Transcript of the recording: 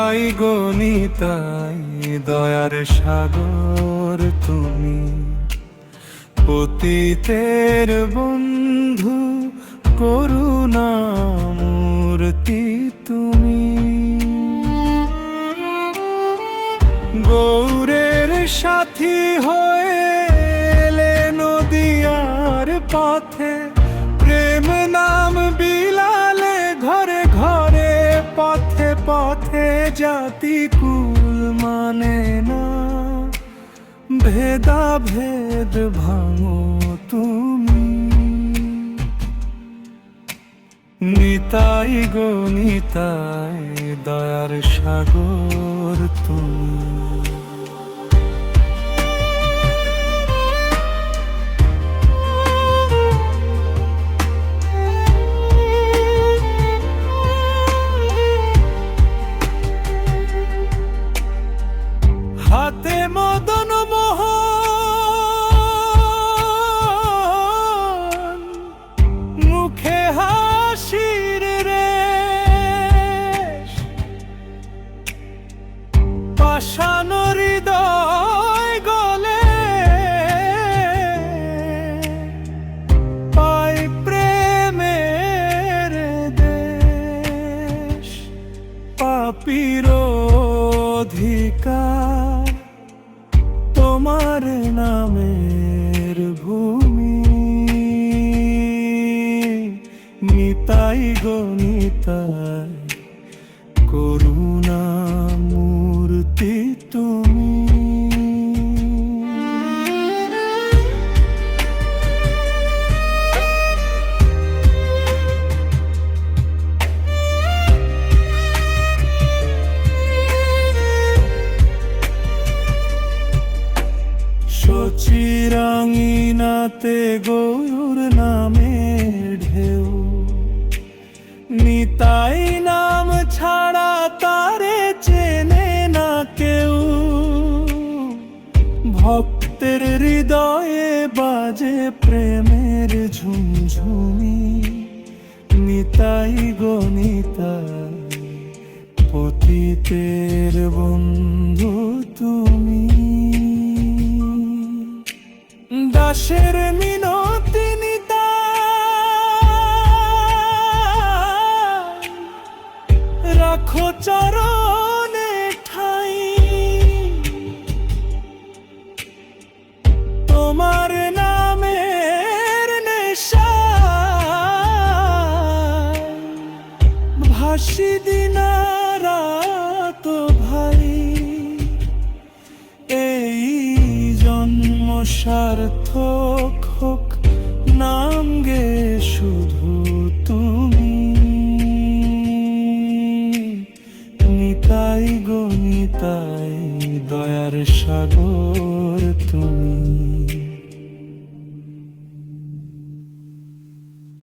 নিতাই গো নিতাই, দয়ার সাগর তুমি, পতিতের বন্ধু, করুণামূর্তি তুমি। গৌরের সাথী হয়ে এলে নদিয়ার পথে, প্রেম নাম বিলালে ঘরে ঘরে, পথে পথে জাতি কুল মানে না, ভেদা ভেদ ভাঙো তুমি। নিতাই গো নিতাই, দয়ার সাগর তুমি। হাতে মদন মোহন, মুখে হাসির রেশ, পাষাণ হৃদয় গলে পাই প্রেমের দেশ। পাপীর অধিকার তোমার নামের ভূমি। নিতাই গো নিতাই, করুণামূর্তি তুমি। চিরাঙিনাতে গৌর নামের ঢেউ, নিতাই নাম ছাড়া তারে চেনে না কেউ। ভক্তের হৃদয়ে বাজে প্রেমের ঝুমঝুমি। নিতাই গো নিতাই, পতিতের বন্ধু তুমি। দাসের মিনতি নিতাই, রাখো চরণে ঠাই। তোমার নামের নেশায় ভাসি দিনারাত ভাই। এই জন্ম সার্থক